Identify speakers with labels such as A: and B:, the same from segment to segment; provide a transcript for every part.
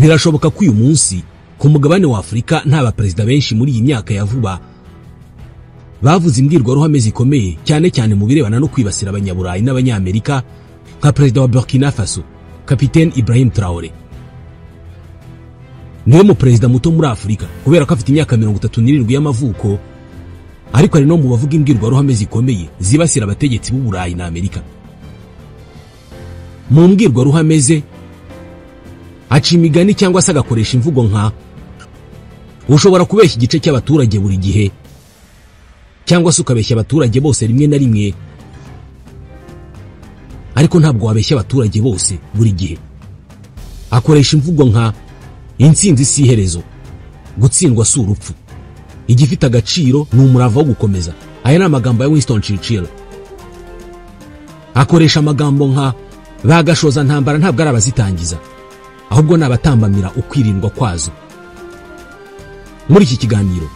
A: birashoboka ko uyu munsi ku mugabane wa Afurika nta baperezida benshi muri iyi myaka ya vuba bavuze imbwirwaruhame zikomeye cyane cyane mu birebana no kwibasira abanyaburayi n'abanyamerika nka perezida wa Burkina Faso Kapiteni Ibrahim Traoré. Niwe mu perezida muto muri Afurika kubera ko afite imyaka 37 y'amavuko, ariko ari no mu bavuga imbwirwaruhame zikomeye zibasira abategetsi b'u Burayi na Amerika. Mu mbwirwaruhame ze aca imigani cyangwa se agakoresha imvugo nka ushobora kubeshya igice cy'abaturage buri gihe cyangwa se ukabeshya abaturage bose rimwe na rimwe, ariko ntabwo wabeshya abaturage bose buri gihe. Akoresha imvugo nka intsinzi si iherezo, gutsindwa si urupfu, igifite agaciro ni umurava wo gukomeza. Aya ni amagambo ya Winston Churchill. Akoresha amagambo nka bagashoza ntambara ntabwo ari abazitangiza, ahubwo ni abatambamira ukwirindwa kwazo. Muri iki kiganiro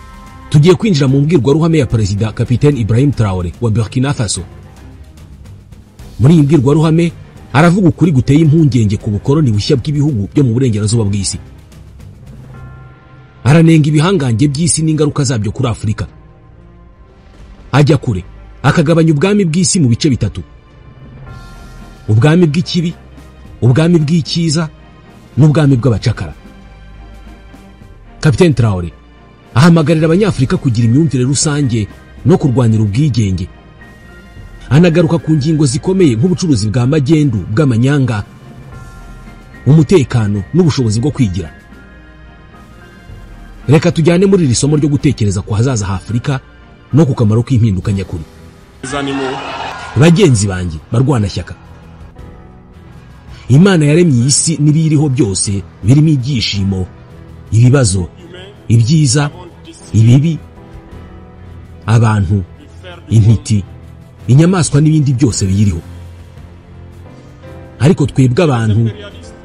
A: tugiye kwinjira mu mbwirwaruhame ya Perezida Kapiteni Ibrahim Traoré wa Burkina Faso. Muri iyi mbwirwaruhame aravuga ukuri guteye impungenge ku bukoroni bushya bw'ibihugu byo mu burengerazuba bw'isi. Aranenga ibihangange by'isi n'ingaruka zabyo kuri Afurika. Ajya kure akagabanya ubwami bw'isi mu bice bitatu: ubwami bw'ikibi, ubwami bw'icyiza n'ubwami bw'abacakara. Kapiteni Traoré ahamagarira abanyafurika kugira imyumvire rusange no kurwanira ubwigenge. Anagaruka ku ngingo zikomeye nk'ubucuruzi bwa magendu bw'amanyanga, umutekano n'ubushobozi bwo kwigira. Reka tujyane muri iri somo ryo gutekereza ku hazaza ha Afurika no ku kamaro k'impinduka nyakuri. Bagenzi banjye barwana shyaka, Imana yaremye isi n'ibiriho byose birimo ibyishimo, ibibazo, ibyiza, ibibi, abantu, intiti, inyamaswa n'ibindi byose biyiriho. Ariko twebwe abantu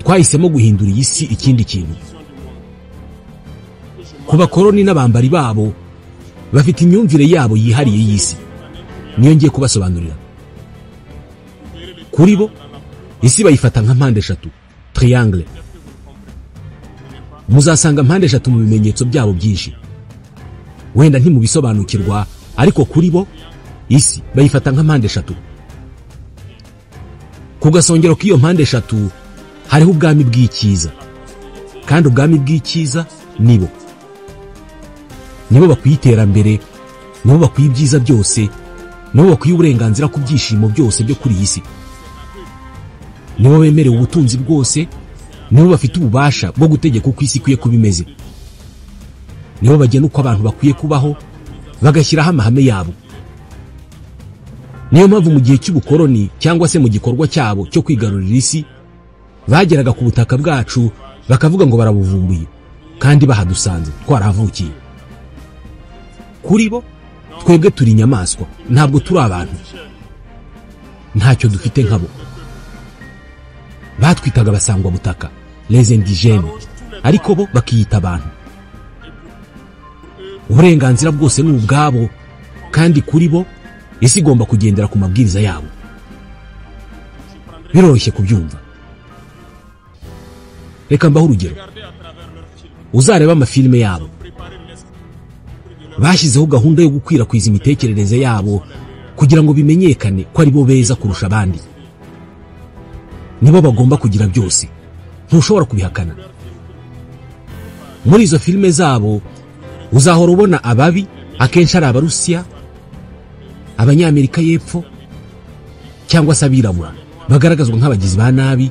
A: twahisemo guhindura iyi si ikindi kintu. Ku bakoroni n'abambari babo bafite imyumvire yabo yihariye y'isi, niyo ngiye kubasobanurira. Kuri bo isi bayifata nka mpande eshatu, triangle. Muzasanga mpande eshatu mu bimenyetso byabo byinshi, wenda ntimubisobanukirwa, ariko kuri bo isi bayifata nka mpande eshatu. Ku gasongero k'iyo mpande eshatu hariho ubwami bw'icyiza, kandi ubwami bw'icyiza nibo bakwiye iterambere, nibo bakwiye ibyiza byose, nibo bakwiye uburenganzira ku byishimo byose byo kuri iyi si, nibo bemerewe ubutunzi bwose, nibo bafite ububasha bwo gutegeka uko isi ikwiye kuba imeze, nibo bagena uko abantu bakwiye kubaho, bagashyiraho amahame yabo. Niyo mpamvu mu gihe cy'ubukoroni cyangwa se mu gikorwa cyabo cyo kwigarurira isi, bageraga ku butaka bwacu bakavuga ngo barabuvumbuye, kandi bahadusanze twarahavukiye. Kuri bo twebwe turi inyamaswa, ntabwo turi abantu, ntacyo dufite nkabo. Batwitaga basangwa butaka, les indigènes, ariko bo bakiyita abantu. Uburenganzira bwose ni ubwabo, kandi kuri bo isi igomba kugendera ku mabwiriza yabo. Biroroshye kubyumva. Reka mbaho urugero. Uzareba amafilime yabo, bashyizeho gahunda yo gukwirakwiza imitekerereze yabo kugira ngo bimenyekane ko ari bo beza kurusha abandi. Nibo bagomba kugira byose, ntushobora kubihakana. Muri izo filime zabo uzahora ubona ababi akenshi ari Abarusiya, Abanyamerika y'Epfo cyangwa se abirabura, bagaragazwa nk'abagizi ba nabi,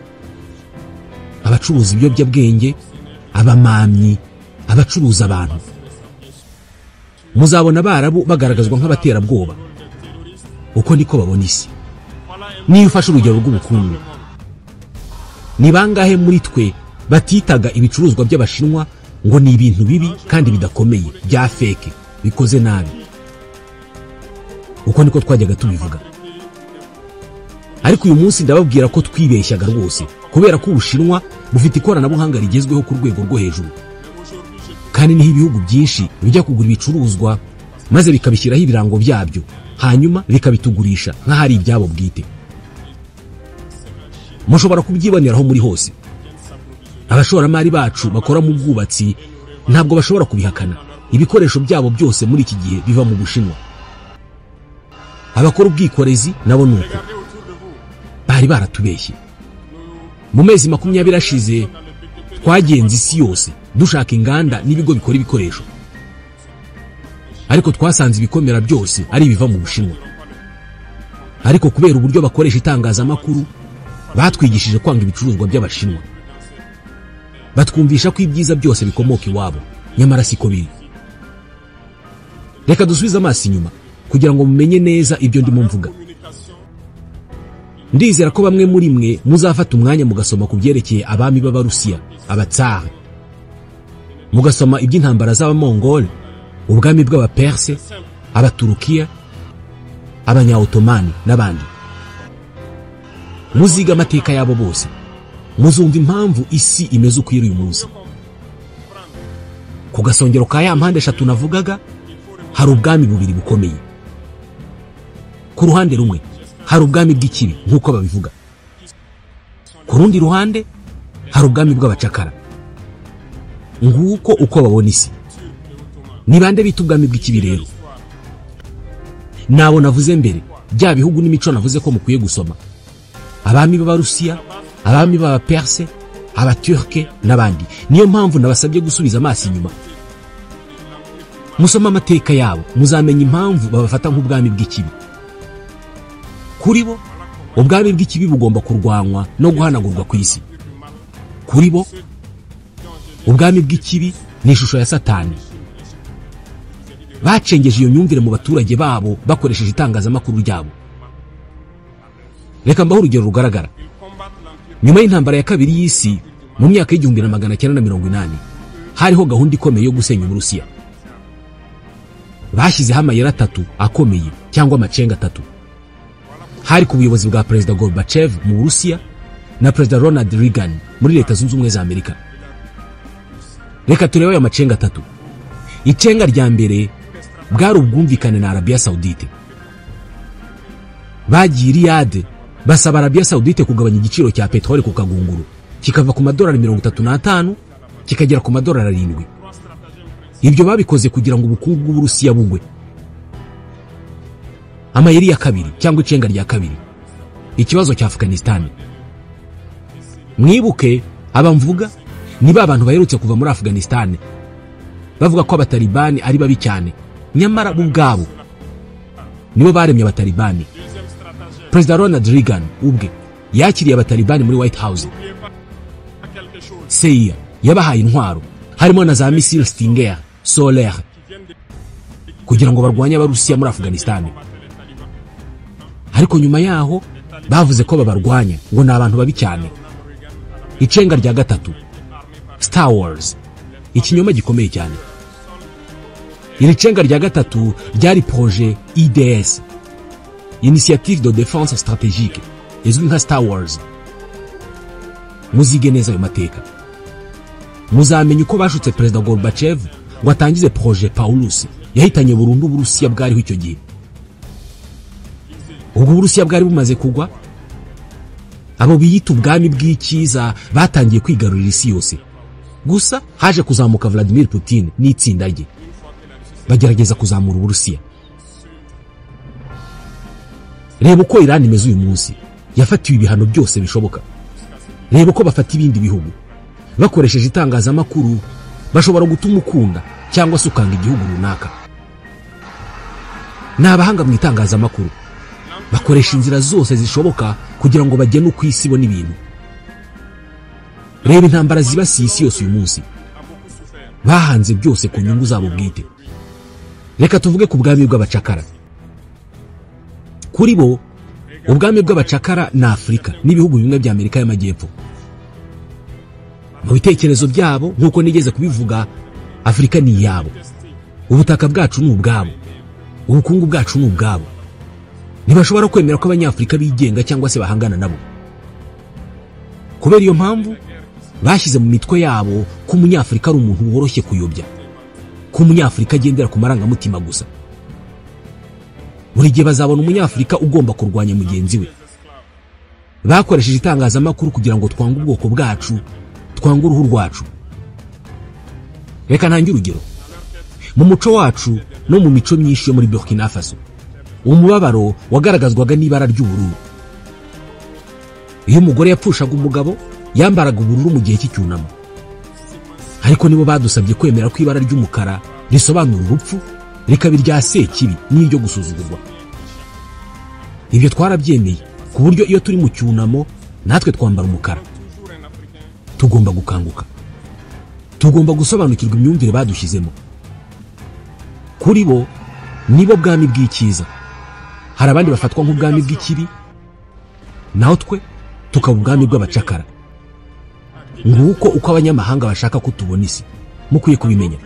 A: abacuruza ibiyobyabwenge, abamamyi, abacuruza abantu. Muzabona Abarabu bagaragazwa nk'abaterabwoba. Uko niko babona isi. Niyo ufashe urugero rw'ubukungu, ni bangahe muri twe batitaga ibicuruzwa by'Abashinwa ngo ni ibintu bibi kandi bidakomeye, bya fake, bikoze nabi? Uko niko twajyaga tubivuga. Ariko uyu munsi ndababwira ko twibeshyaga rwose, kubera ko Ubushinwa bufite ikoranabuhanga rigezweho ku rwego rwo hejuru, kandi niho ibihugu byinshi bijya kugura ibicuruzwa maze bikabishyiraho ibirango byabyo, hanyuma bikabitugurisha nk'ahari ibyabo bwite. Mushobora kubyiboneraho muri hose. abashoramari bacu bakora mu bwubatsi ntabwo bashobora kubihakana. Ibikoresho byabo byose muri iki gihe biva mu Bushinwa. Abakora ubwikorezi nabo nuko bari baratubeshye. Mu mezi 20 ashize twagenze isi yose dushaka inganda n'ibigo bikora ibikoresho, ariko twasanze ibikomera byose ari biva mu Bushinwa. Ariko kubera uburyo bakoresha itangazamakuru batwigishije kwanga ibicuruzwa by'Abashinwa. Batwumvisha ko ibyiza byose bikomoka iwabo, nyamara siko biri. Reka dusubize amaso inyuma kugira ngo mumenye neza ibyo ndimo mvuga. Ndizera ko bamwe muri mwe muzafata umwanya mugasoma ku byerekeye abami b'Abarusiya, Abatsar, mugasoma iby'intambara z'Abamongol, ubwami bw'Abaperse, Abaturukiya, Abanya-Ottomani n'abandi. Muziga amateka yabo bose, muzumva impamvu isi imeze uko iri uyu munsi. Ku gasongero ka ya mpande 3 navugaga hari ubwami bubiri bukomeye. Ku ruhande rumwe hari ubwami bw'ikibi nk'uko babivuga, ku rundi ruhande hari ubwami bw'abacakara. Nguko uko babona isi. Ni bande bita ubwami bw'ikibi rero? Nabo navuze mbere, bya bihugu n'imico navuze ko mukwiye gusoma: abami b'Abarusiya, abami b'Abaperse, Abaturke n'abandi. Niyo mpamvu nabasabye gusubiza amaso inyuma, musoma amateka yabo, muzamenya impamvu babafata nk'ubwami bw'ikibi. Kuri bo ubwami bw'ikibi bugomba kurwanywa no guhanagurwa ku isi. Kuri bo ubwami bw'ikibi ni ishusho ya Satani. Bacengeje iyo myumvire mu baturage babo bakoresheje itangazamakuru ryabo. Reka mbaho urugero rugaragara. Nyuma y'intambara ya kabiri y'isi mu myaka y'1980 hariho gahunda ikomeye yo gusenya Uburusiya. Bashyizeho amayeri 3 akomeye cyangwa amacenga 3. Hari ku buyobozi bwa Perezida Gorbachev mu Burusiya na Perezida Ronald Reagan muri Leta Zunze Ubumwe za Amerika. Reka turebe aya macenga 3. Icenga rya mbere bwari ubwumvikane na Arabia Saudite. Bagiye Riyadh basaba Arabia Saudite kugabanya igiciro cya petroli ku kagunguru kikava ku $35 kikagera ku $7. Ibyo babikoze kugira ngo ubukungu bw'Uburusiya bugwe. Amayeri ya kabiri cyangwa icenga rya kabiri, ikibazo cya Afghanistan. Mwibuke abamvuga ni abantu baherutse kuva muri Afghanistan bavuga ko abatalibani ari babi cyane, nyamara bo ubwabo nibo baremye abatalibani. Perezida Ronald Reagan ubwe yakiriye abatalibani muri White House. CIA yabahaye intwaro harimo na za missile Stinger solaire kugira ngo barwanye Abarusiya muri Afghanistan. Ariko nyuma yaho bavuze ko babarwanya ngo ni abantu babi cyane. Icenga rya gatatu, Star Wars, ikinyoma gikomeye cyane. Iri cenga rya gatatu ryari projet IDS, Initiative de Défense Stratégique, izwi nka Star Wars. Muzige neza ayo mateka, muzamenye uko bashutse Perezida Gorbachev ngo atangize projet Paulus yahitanye burundu Uburusiya bwariho icyo gihe. Ubwo Uburusiya bwari bumaze kugwa, abo biyita ubwami bw'ikiza batangiye kwigarurira isi yose. Gusa haje kuzamuka Vladimir Putin n'itsinda rye, bagerageza kuzamura Uburusiya. Reba uko Iran imeze uyu munsi, yafatiwe ibihano byose bishoboka. Reba uko bafata ibindi bihugu bakoresheje itangazamakuru, bashobora gutuma ukunda cyangwa se ukanga igihugu runaka. N'abahanga mu itangazamakuru bakoresha inzira zose zishoboka kugira ngo bagene uko isi ibona ibintu. Reba intambara zibasiye isi yose uyu munsi, bahanze byose ku nyungu zabo bwite. Reka tuvuge ku bwami bw'abacakara. Kuri bo ubwami bw'abacakara na Afurika n'ibihugu bimwe bya Amerika y'Amajyepfo. Mu bitekerezo byabo nk'uko nigeze kubivuga, Afurika ni iyabo, ubutaka bwacu ni ubwabo, ubukungu bwacu ni ubwabo. Ntibashobora kwemera ko Abanyafurika bigenga cyangwa se bahangana nabo. Kubera iyo mpamvu bashyize mu mitwe yabo ko Umunyafurika ari umuntu woroshye kuyobya, ko Umunyafurika agendera ku marangamutima gusa. Buri gihe bazabona Umunyafurika ugomba kurwanya mugenzi we. Bakoresheje itangazamakuru kugira ngo twange ubwoko bwacu, twanga uruhu rwacu. Reka ntange urugero. Mu muco wacu no mu mico myinshi yo muri Burkina Faso, umubabaro wagaragazwaga n'ibara ry'ubururu. Iyo umugore yapfushaga umugabo yambaraga ubururu mu gihe cy'icyunamo, ariko nibo badusabye kwemera ko ibara ry'umukara risobanura urupfu, rikaba irya sekibi n'iryo gusuzugurwa. Ibyo twarabyemeye ku buryo iyo turi mu cyunamo natwe twambara umukara. Tugomba gukanguka, tugomba gusobanukirwa imyumvire badushyizemo. Kuri bo nibo bwami bw'icyiza, hari abandi bafatwa nk'ubwami bw'ikibi, naho twe tukaba ubwami bw'abacakara. Nguko uko abanyamahanga bashaka ko tubona isi, mukwiye kubimenya.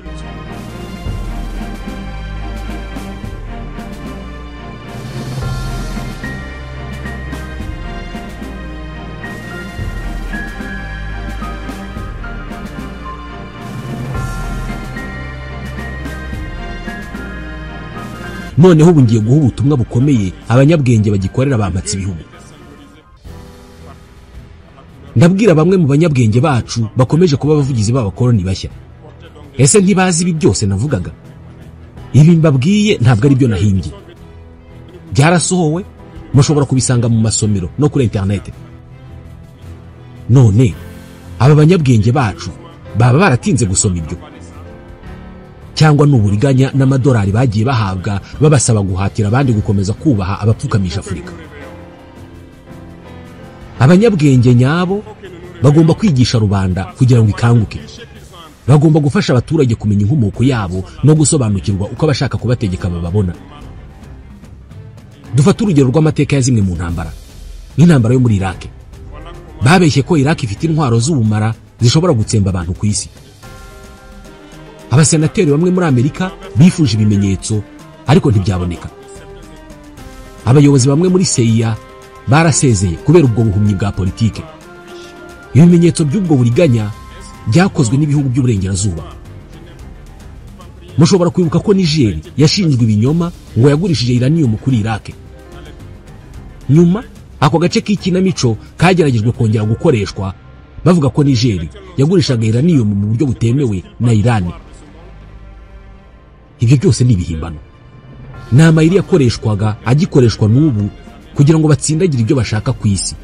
A: Noneho ubu ngiye guha ubutumwa bukomeye abanyabwenge bagikorera bampatse ibihugu. Ndabwira bamwe mu banyabwenge bacu bakomeje kuba abavugizi b'abakoloni bashya. Ese ntibazi ibi byose navugaga? Ibi mbabwiye ntabwo ari byo nahimbye, byarasohowe, mushobora kubisanga mu masomero no kuri internet. None aba banyabwenge bacu baba baratinze gusoma ibyo, cyangwa n'uburiganya n'amadolari bagiye bahabwa babasaba guhatira abandi gukomeza kubaha abapfukamisha Afurika? Abanyabwenge nyabo bagomba kwigisha rubanda kugira ngo ikanguke. Bagomba gufasha abaturage kumenya inkomoko yabo no gusobanukirwa uko abashaka kubategeka bababona. Dufata urugero rw'amateka ya zimwe mu ntambara, nk'intambara yo muri Iraq. Babeshye ko Iraq ifite intwaro z'ubumara zishobora gutsemba abantu ku isi. Abasenateri bamwe muri Amerika bifuje ibimenyetso ariko ntibyaboneka. Abayobozi bamwe muri CIA barasezeye kubera ubwo buhumyi bwa politike. Ibimenyetso by'ubwo buriganya byakozwe n'ibihugu by'uburengerazuba. Mushobora kwibuka ko Niger yashinjwe ibinyoma ngo yagurishije uranium kuri Iraq. Nyuma ako gace k'ikinamico kageragejwe kongera gukoreshwa bavuga ko Niger yagurishaga uranium mu buryo butemewe na Iran. Ibyo byose ni ibihimbano. Ni amayeri yakoreshwaga agikoreshwa n'ubu kugira ngo batsindagire ibyo bashaka ku isi.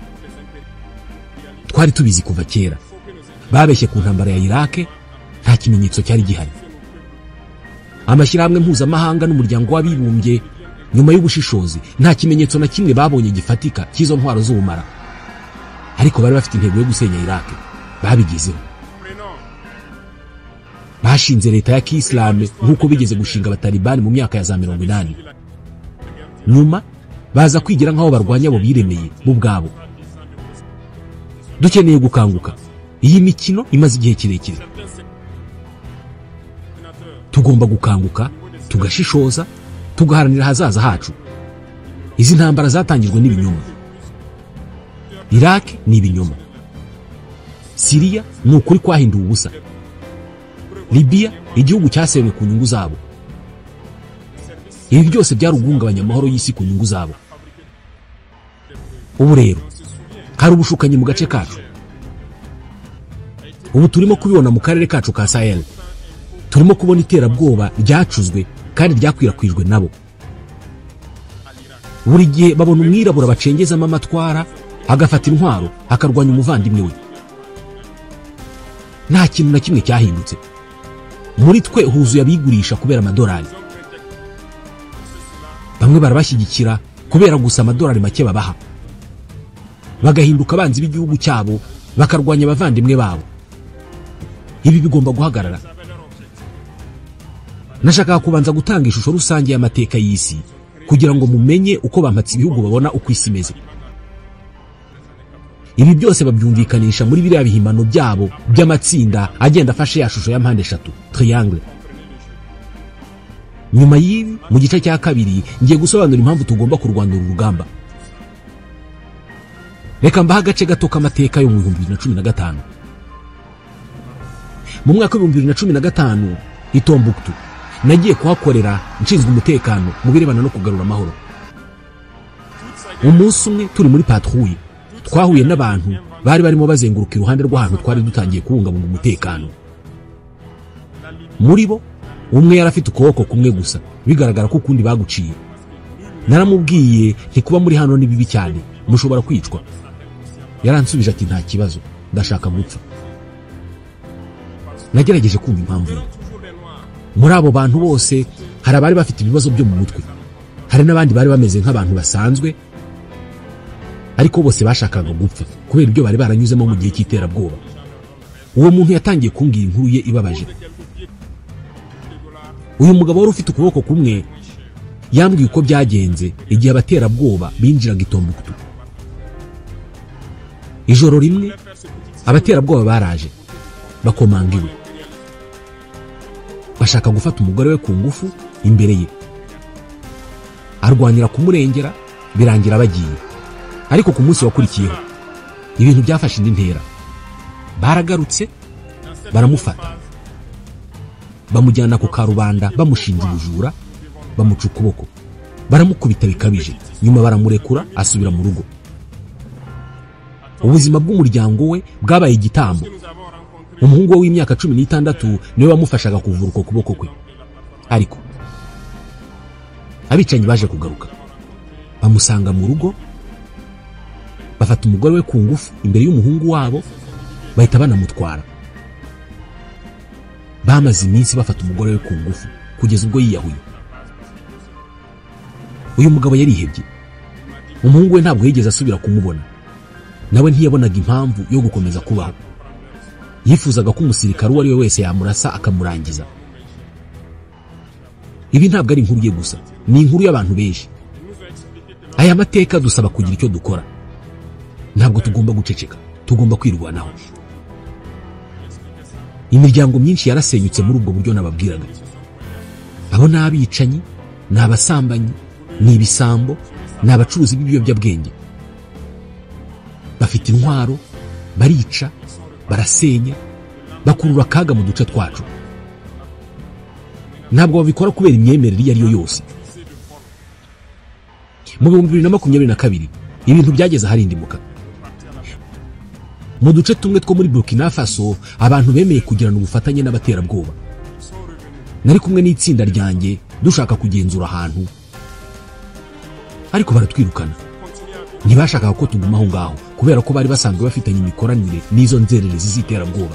A: Twari tubizi kuva kera. Babeshye ku ntambara ya Iraq, nta kimenyetso cyari gihari. Amashyirahamwe mpuzamahanga n'umuryango w'abibumbye nyuma y'ubushishozi nta kimenyetso na kimwe babonye gifatika cy'izo ntwaro z'ubumara, ariko bari bafite intego yo gusenya Iraq. Babigizeho. Bashinze leta ya Kiislamu nk'uko bigeze gushinga abatalibani mu myaka ya za 80. Nyuma baza kwigira nk'aho barwanya abo biremeye bo ubwabo. Dukeneye gukanguka. Iyi mikino imaze igihe kirekire. Tugomba gukanguka, tugashishoza, tugaharanira hazaza hacu. Izi ntambara zatangijwe n'ibinyoma. Iraq ni ibinyoma. Syria ni ukuri kwahinduwe ubusa. Libya igihugu cyasenywe ku nyungu zabo. Ibi byose byarugungabanya amahoro y'isi ku nyungu zabo. Ubu rero hari ubushukanyi mu gace kacu. Ubu turimo kubibona mu karere kacu ka Sahel. Turimo kubona iterabwoba ryacuzwe kandi ryakwirakwijwe nabo. Buri gihe babona umwirabura bacengezamo amatwara, agafata intwaro akarwanya umuvandimwe we. Nta kintu na kimwe cyahindutse. Muri twe huzuye abigurisha kubera amadolari. Bamwe barabashyigikira kubera gusa amadolari make babaha, bagahinduka abanzi b'igihugu cyabo, bakarwanya abavandimwe babo. Ibi bigomba guhagarara. Nashaka kubanza gutanga ishusho rusange y'amateka y'isi kugira ngo mumenye uko bampatse ibihugu babona uko isi imeze. Ibi byose babyumvikanisha muri biriya bihimbano byabo by'amatsinda agenda afashe ya shusho ya mpande eshatu, triangle. Nyuma y'ibi mu gice cya kabiri ngiye gusobanura impamvu tugomba kurwanira urugamba. Reka mbaha agace gato k'amateka yo mu 2015. Mu mwaka wa 2015 i Tombouctou nagiye kuhakorera nshinzwe umutekano mu birebana no kugarura amahoro. Umunsi umwe turi muri patrouille twahuye n'abantu bari barimo bazenguruka iruhande rw'ahantu twari dutangiye kubungabunga umutekano. Muri bo umwe yari afite ukuboko kumwe gusa, bigaragara ko ukundi baguciye. Naramubwiye ntikuba muri hano ni bibi cyane, mushobora kwicwa. Yaransubije ati nta kibazo, ndashaka gupfa. Nagerageje kumva impamvu. Muri abo bantu bose hari abari bafite ibibazo byo mu mutwe, hari n'abandi bari bameze nk'abantu basanzwe, ariko bose bashakaga gupfa kubera ibyo bari baranyuzemo mu gihe cy'iterabwoba. Uwo muntu yatangiye kumbwira inkuru ye ibabaje. Uyu mugabo wari ufite ukuboko kumwe yambwiye uko byagenze igihe abaterabwoba binjiraga i Tombouctou. Ijoro rimwe abaterabwoba baraje bakomanga iwe, bashaka gufata umugore we ku ngufu imbere ye. Arwanira kumurengera, birangira bagiye. Ariko ku munsi wakurikiyeho ibintu byafashe indi ntera. Baragarutse baramufata, bamujyana ku karubanda bamushinja ubujura, bamuca ukuboko, baramukubita bikabije, nyuma baramurekura asubira mu rugo. Ubuzima bw'umuryango we bwabaye igitambo. Umuhungu we w'imyaka 16 niwe wamufashaga kuvura uko kuboko kwe. Ariko abicanyi baje kugaruka, bamusanga mu rugo, bafata umugore we ku ngufu imbere y'umuhungu wabo, bahita banamutwara. Bamaze iminsi bafata umugore we ku ngufu kugeza ubwo yiyahuye. Uyu mugabo yarihebye. Umuhungu we ntabwo yigeze asubira kumubona, nawe ntiyabonaga impamvu yo gukomeza kubaho. Yifuzaga ko umusirikare uwo ari we wese yamurasa akamurangiza. Ibi ntabwo ari inkuru ye gusa, ni inkuru y'abantu benshi. Aya mateka dusaba kugira icyo dukora. Ntabwo tugomba guceceka, tugomba kwirwanaho. Imiryango myinshi yarasenyutse muri ubwo buryo nababwiraga. Abo ni abicanyi, ni abasambanyi, ni ibisambo, ni abacuruzi b'ibiyobyabwenge. Bafite intwaro, barica, barasenya, bakurura akaga mu duce twacu. Ntabwo babikora kubera imyemerere iyo ari yo yose. Mu 2022 ibintu byageze harindimuka. Mu duce tumwe two muri Burkina Faso abantu bemeye kugirana ubufatanye n'abaterabwoba. Nari kumwe n'itsinda ryanjye dushaka kugenzura ahantu, ariko baratwirukana. Ntibashakaga ko tuguma aho ngaho kubera ko bari basanzwe bafitanye imikoranire n'izo nzererezi z'iterabwoba.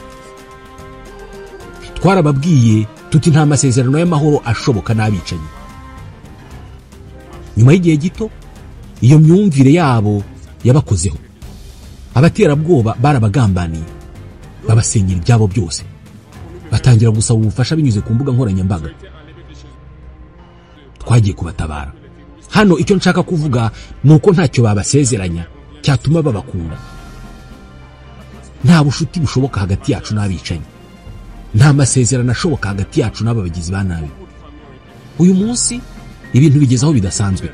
A: Twarababwiye tuti nta masezerano y'amahoro ashoboka n'abicanyi. Nyuma y'igihe gito iyo myumvire yabo yabakozeho. Abaterabwoba barabagambaniye, babasenyera ibyabo byose, batangira gusaba ubufasha binyuze ku mbuga nkoranyambaga. Twagiye kubatabara. Hano icyo nshaka kuvuga nuko ntacyo babasezeranya cyatuma babakunda. Nta bushuti bushoboka hagati yacu n'abicanyi, nta masezerano ashoboka hagati yacu n'ababagizi ba nabi. Uyu munsi ibintu bigezaho bidasanzwe.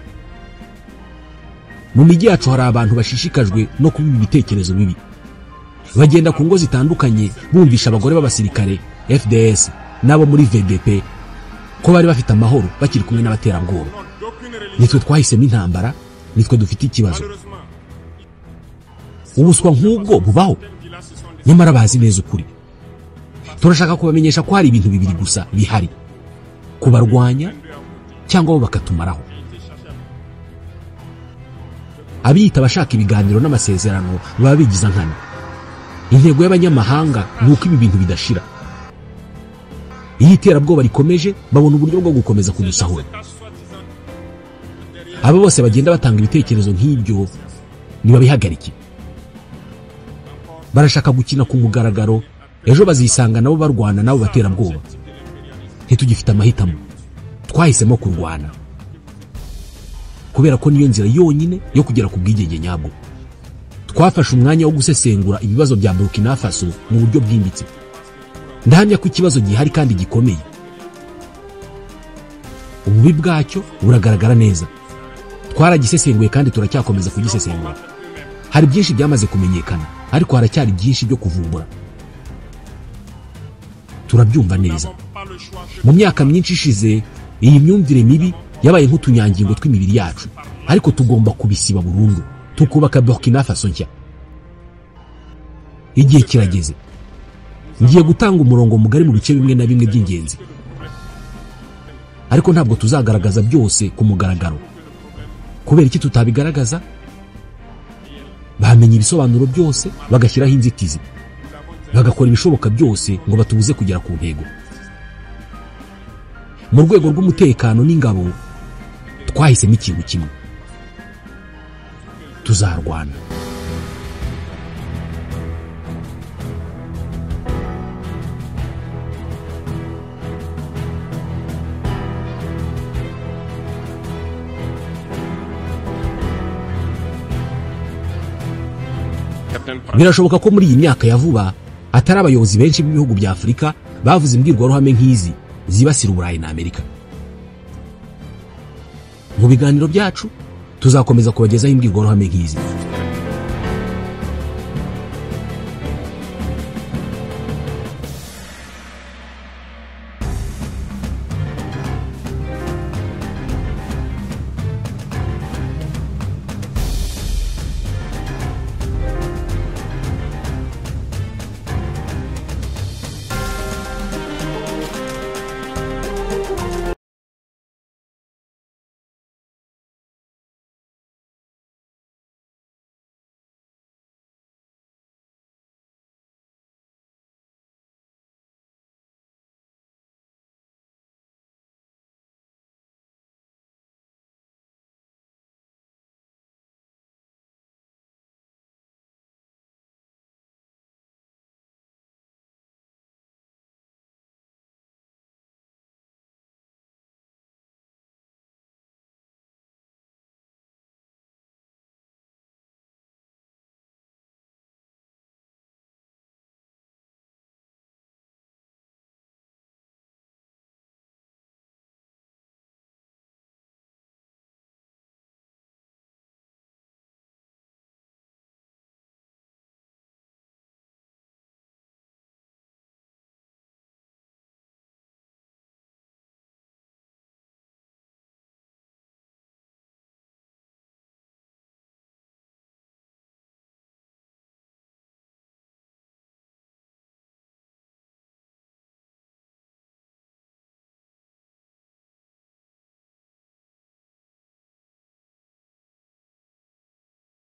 A: Mu migi yacu hari abantu bashishikajwe no kubiba ibitekerezo bibi. Bagenda ku ngo zitandukanye bumvisha abagore b'abasirikare FDS nabo muri VDP ko bari bafite amahoro bakiri kumwe n'abaterabwoba. Nitwe twahisemo intambara, nitwe dufite ikibazo. Ubuswa nk'ubwo bubaho, nyamara bazi neza ukuri. Turashaka kubamenyesha ko hari ibintu bibiri gusa bihari: kubarwanya cyangwa bo bakatumaraho. Abiyita bashaka ibiganiro n'amasezerano baba bigiza nkana. Intego y'abanyamahanga ni uko ibi bintu bidashira. Iyo iterabwoba rikomeje babona uburyo bwo gukomeza kudusahura. Abo bose bagenda batanga ibitekerezo nk'ibyo nibabihagarike. Barashaka gukina ku mugaragaro, ejo bazisanga nabo barwana nabo baterabwoba. Ntitugifite amahitamo, twahisemo kurwana kubera ko niyo nzira yonyine yo kugera ku bwigenge nyabwo. Twafashe umwanya wo gusesengura ibibazo bya Burkina Faso mu buryo bwimbitse. Ndahamya ko ikibazo gihari kandi gikomeye. Ububi bwacyo buragaragara neza. Twaragisesenguye kandi turacyakomeza kugisesengura. Hari byinshi byamaze kumenyekana, ariko haracyari byinshi byo kuvumbura. Turabyumva neza. Mu myaka myinshi ishize iyi myumvire mibi yabaye nk'utunyangingo tw'imibiri yacu, ariko tugomba kubisiba burundu tukubaka Burkina Faso nshya. igihe kirageze. Ngiye gutanga umurongo mugari mu bice bimwe na bimwe by'ingenzi, ariko ntabwo tuzagaragaza byose ku mugaragaro. Kubera iki tutabigaragaza? Bamenye ibisobanuro byose bagashyiraho inzitizi, bagakora ibishoboka byose ngo batubuze kugera ku ntego. Mu rwego rw'umutekano n'ingabo twahisemo ikintu kimwe: tuzarwana. Birashoboka ko muri iyi myaka ya vuba atari abayobozi benshi b'ibihugu bya Afurika bavuze imbwirwaruhame nk'izi zibasira Uburayi na Amerika. Mu biganiro byacu tuzakomeza kubagezaho imbwirwaruhame nk'izi.